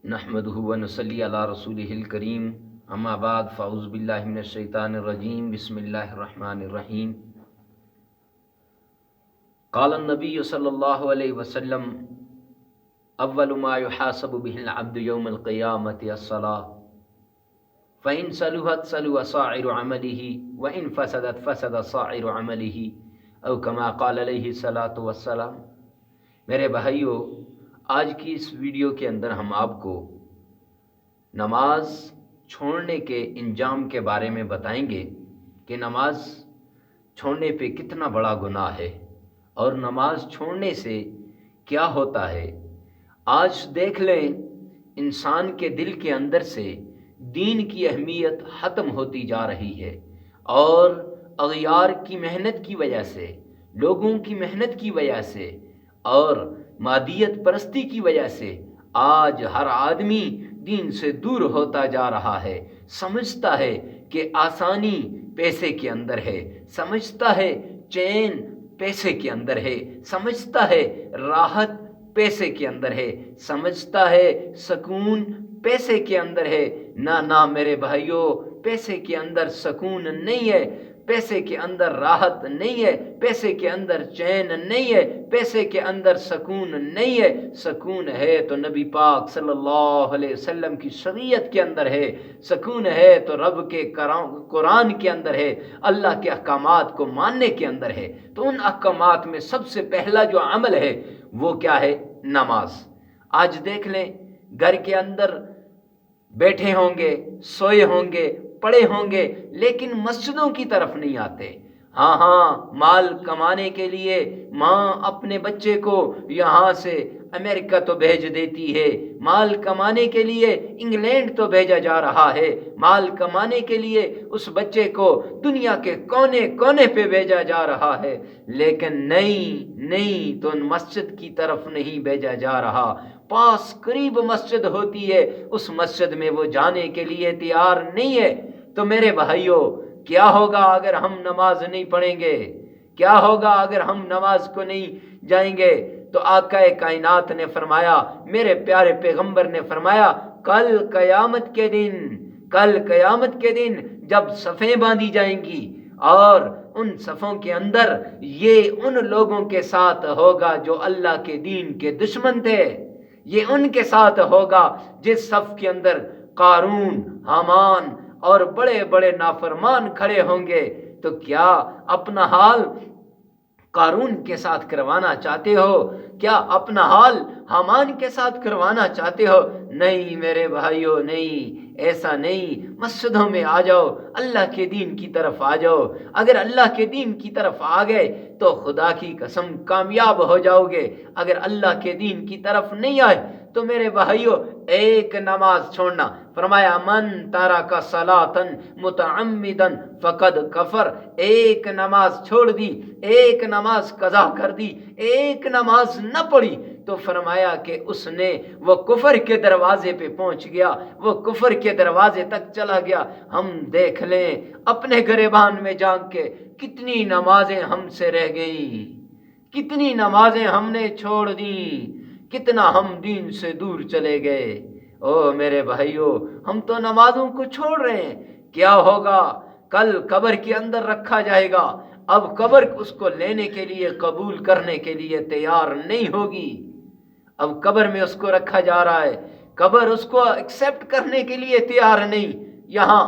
نحمدہ و نصلی علی رسولہ الکریم اما بعد فاعوذ باللہ من الشیطان الرجیم بسم اللہ الرحمن الرحیم قال النبی صلی اللہ علیہ وسلم اول ما يحاسب به العبد یوم القیامت الصلاة فإن صلحت صلح سائر عمله وإن فسدت فسد سائر عمله او کما قال علیہ الصلاۃ والسلام۔ میرے بھائیو، آج کی اس ویڈیو کے اندر ہم آپ کو نماز چھوڑنے کے انجام کے بارے میں بتائیں گے کہ نماز چھوڑنے پہ کتنا بڑا گناہ ہے اور نماز چھوڑنے سے کیا ہوتا ہے۔ آج دیکھ لیں، انسان کے دل کے اندر سے دین کی اہمیت ختم ہوتی جا رہی ہے، اور اغیار کی محنت کی وجہ سے، لوگوں کی محنت کی وجہ سے اور مادیت پرستی کی وجہ سے آج ہر آدمی دین سے دور ہوتا جا رہا ہے۔ سمجھتا ہے کہ آسانی پیسے کے اندر ہے، سمجھتا ہے چین پیسے کے اندر ہے، سمجھتا ہے راحت پیسے کے اندر ہے، سمجھتا ہے سکون پیسے کے اندر ہے۔ نہ میرے بھائیوں، پیسے کے اندر سکون نہیں ہے، پیسے کے اندر راحت نہیں ہے، پیسے کے اندر چین نہیں ہے، پیسے کے اندر سکون نہیں ہے۔ سکون ہے تو نبی پاک صلی اللہ علیہ وسلم کی شریعت کے اندر ہے، سکون ہے تو رب کے قرآن کے اندر ہے، اللہ کے احکامات کو ماننے کے اندر ہے۔ تو ان احکامات میں سب سے پہلا جو عمل ہے وہ کیا ہے؟ نماز۔ آج دیکھ لیں، گھر کے اندر بیٹھے ہوں گے، سوئے ہوں گے، پڑے ہوں گے، لیکن مسجدوں کی طرف نہیں آتے۔ ہاں، مال کمانے کے لیے ماں اپنے بچے کو یہاں سے امریکہ تو بھیج دیتی ہے، مال کمانے کے لیے انگلینڈ تو بھیجا جا رہا ہے، مال کمانے کے لیے اس بچے کو دنیا کے کونے کونے پہ بھیجا جا رہا ہے، لیکن نہیں تو مسجد کی طرف نہیں بھیجا جا رہا۔ پاس قریب مسجد ہوتی ہے، اس مسجد میں وہ جانے کے لیے تیار نہیں ہے۔ تو میرے بھائیوں، کیا ہوگا اگر ہم نماز نہیں پڑھیں گے؟ کیا ہوگا اگر ہم نماز کو نہیں جائیں گے؟ تو آقا کائنات نے فرمایا، میرے پیارے پیغمبر نے فرمایا، کل قیامت کے دن جب صفیں باندھی جائیں گی اور ان صفوں کے اندر یہ ان لوگوں کے ساتھ ہوگا جو اللہ کے دین کے دشمن تھے، یہ ان کے ساتھ ہوگا جس صف کے اندر قارون، حامان اور بڑے بڑے نافرمان کھڑے ہوں گے۔ تو کیا اپنا حال قارون کے ساتھ کروانا چاہتے ہو؟ کیا اپنا حال حامان کے ساتھ کروانا چاہتے ہو؟ نہیں میرے بھائیوں، نہیں، ایسا نہیں۔ مسجدوں میں آ جاؤ، اللہ کے دین کی طرف آ جاؤ۔ اگر اللہ کے دین کی طرف آ گئے تو خدا کی قسم کامیاب ہو جاؤ گے۔ اگر اللہ کے دین کی طرف نہیں آئے تو میرے بھائیوں، ایک نماز چھوڑنا، فرمایا من ترک صلاۃ متعمدا فقد کفر، ایک نماز چھوڑ دی، ایک نماز قضا کر دی، ایک نماز نہ پڑھی تو فرمایا کہ اس نے وہ کفر کے دروازے پہ پہنچ گیا، وہ کفر کے دروازے تک چلا گیا۔ ہم دیکھ لیں اپنے گریبان میں جان کے کتنی نمازیں ہم سے رہ گئیں، کتنی نمازیں ہم نے چھوڑ دیں، کتنا ہم دین سے دور چلے گئے۔ او میرے بھائیوں، ہم تو نمازوں کو چھوڑ رہے ہیں۔ کیا ہوگا؟ کل قبر کے اندر رکھا جائے گا، اب قبر اس کو لینے کے لیے، قبول کرنے کے لیے تیار نہیں ہوگی۔ اب قبر میں اس کو رکھا جا رہا ہے، قبر اس کو ایکسیپٹ کرنے کے لیے تیار نہیں یہاں۔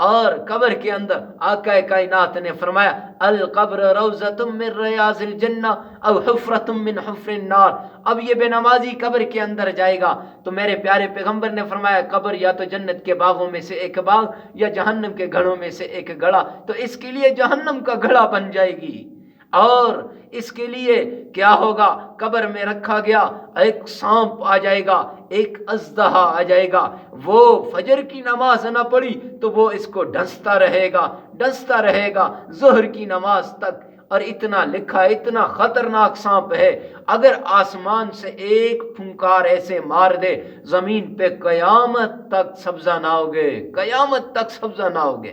اور قبر کے اندر آقا کائنات نے فرمایا، القبر روضۃ من ریاض الجنہ او حفرۃ من حفر النار۔ اب یہ بے نمازی قبر کے اندر جائے گا تو میرے پیارے پیغمبر نے فرمایا، قبر یا تو جنت کے باغوں میں سے ایک باغ یا جہنم کے گڑھوں میں سے ایک گڑھا، تو اس کے لیے جہنم کا گڑھا بن جائے گی۔ اور اس کے لیے کیا ہوگا؟ قبر میں رکھا گیا، ایک سانپ آ جائے گا، ایک اژدہا آ جائے گا، وہ فجر کی نماز نہ پڑھی تو وہ اس کو ڈستا رہے گا ظہر کی نماز تک۔ اور اتنا لکھا، اتنا خطرناک سانپ ہے، اگر آسمان سے ایک پھنکار ایسے مار دے زمین پہ، قیامت تک سبزہ نہ ہوگے، قیامت تک سبزہ نہ ہوگے۔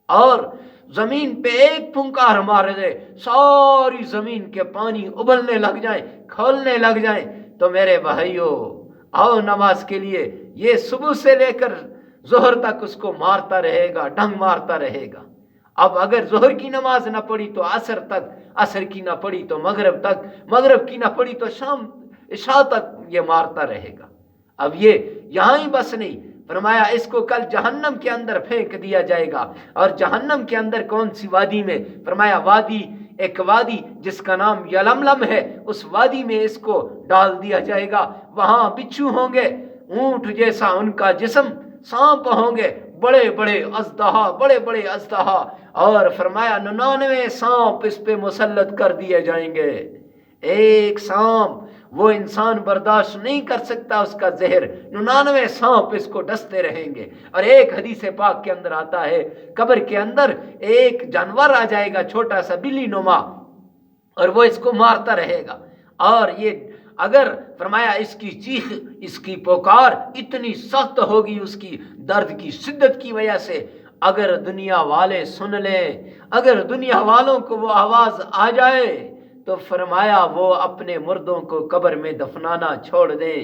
اور زمین پہ ایک پھنکار مار دے، ساری زمین کے پانی ابلنے لگ جائیں، کھولنے لگ جائیں۔ تو میرے بھائیوں، آؤ نماز کے لیے، یہ صبح سے لے کر ظہر تک اس کو مارتا رہے گا، ڈنگ مارتا رہے گا۔ اب اگر ظہر کی نماز نہ پڑھی تو عصر تک، عصر کی نہ پڑھی تو مغرب تک، مغرب کی نہ پڑھی تو شام عشاء تک یہ مارتا رہے گا۔ اب یہ یہاں ہی بس نہیں، فرمایا اس کو کل جہنم کے اندر پھینک دیا جائے گا۔ اور جہنم کے اندر کون سی وادی میں؟ فرمایا وادی، ایک وادی جس کا نام یلملم ہے، اس وادی میں اس کو ڈال دیا جائے گا۔ وہاں بچھو ہوں گے، اونٹ جیسا ان کا جسم، سانپ ہوں گے، بڑے بڑے اژدہا، بڑے بڑے اژدہا، اور فرمایا 99 سانپ اس پہ مسلط کر دیے جائیں گے۔ ایک سانپ وہ انسان برداشت نہیں کر سکتا، اس کا زہر، 99 سانپ اس کو ڈستے رہیں گے۔ اور ایک حدیث پاک کے اندر آتا ہے قبر کے اندر ایک جانور آ جائے گا چھوٹا سا بلی نما، اور وہ اس کو مارتا رہے گا۔ اور یہ اگر فرمایا اس کی چیخ، اس کی پکار اتنی سخت ہوگی اس کی درد کی شدت کی وجہ سے، اگر دنیا والے سن لیں، اگر دنیا والوں کو وہ آواز آ جائے تو فرمایا وہ اپنے مردوں کو قبر میں دفنانا چھوڑ دیں۔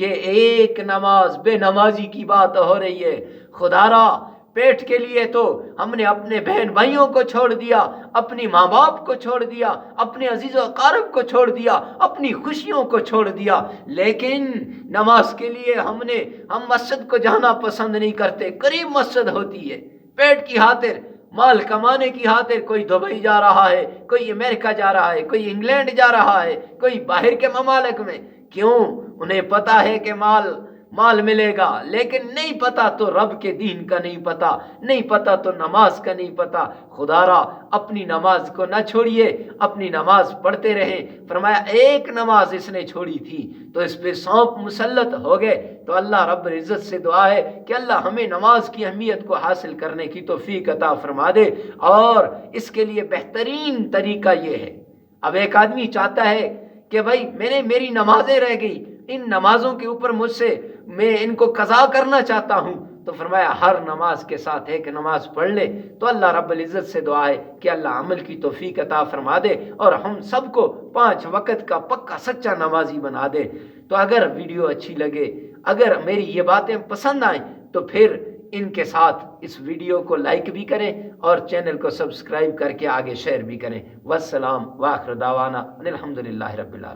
یہ ایک نماز بے نمازی کی بات ہو رہی ہے۔ خدا را پیٹ کے لیے تو ہم نے اپنے بہن بھائیوں کو چھوڑ دیا، اپنی ماں باپ کو چھوڑ دیا، اپنے عزیز و اقارب کو چھوڑ دیا، اپنی خوشیوں کو چھوڑ دیا، لیکن نماز کے لیے ہم مسجد کو جانا پسند نہیں کرتے۔ قریب مسجد ہوتی ہے، پیٹ کی خاطر، مال کمانے کی خاطر کوئی دبئی جا رہا ہے، کوئی امریکہ جا رہا ہے، کوئی انگلینڈ جا رہا ہے، کوئی باہر کے ممالک میں۔ کیوں؟ انہیں پتا ہے کہ مال ملے گا، لیکن نہیں پتا تو رب کے دین کا نہیں پتا، نہیں پتا تو نماز کا نہیں پتا۔ خدا را اپنی نماز کو نہ چھوڑیے، اپنی نماز پڑھتے رہیں۔ فرمایا ایک نماز اس نے چھوڑی تھی تو اس پہ سانپ مسلط ہو گئے۔ تو اللہ رب العزت سے دعا ہے کہ اللہ ہمیں نماز کی اہمیت کو حاصل کرنے کی توفیق عطا فرما دے۔ اور اس کے لیے بہترین طریقہ یہ ہے، اب ایک آدمی چاہتا ہے کہ بھائی میری نمازیں رہ گئی، ان نمازوں کے اوپر میں ان کو قضا کرنا چاہتا ہوں، تو فرمایا ہر نماز کے ساتھ ایک نماز پڑھ لے۔ تو اللہ رب العزت سے دعا ہے کہ اللہ عمل کی توفیق عطا فرما دے اور ہم سب کو 5 وقت کا پکا سچا نمازی بنا دے۔ تو اگر ویڈیو اچھی لگے، اگر میری یہ باتیں پسند آئیں تو پھر ان کے ساتھ اس ویڈیو کو لائک بھی کریں اور چینل کو سبسکرائب کر کے آگے شیئر بھی کریں۔ والسلام وآخر دعوانا الحمدللہ رب العالمین۔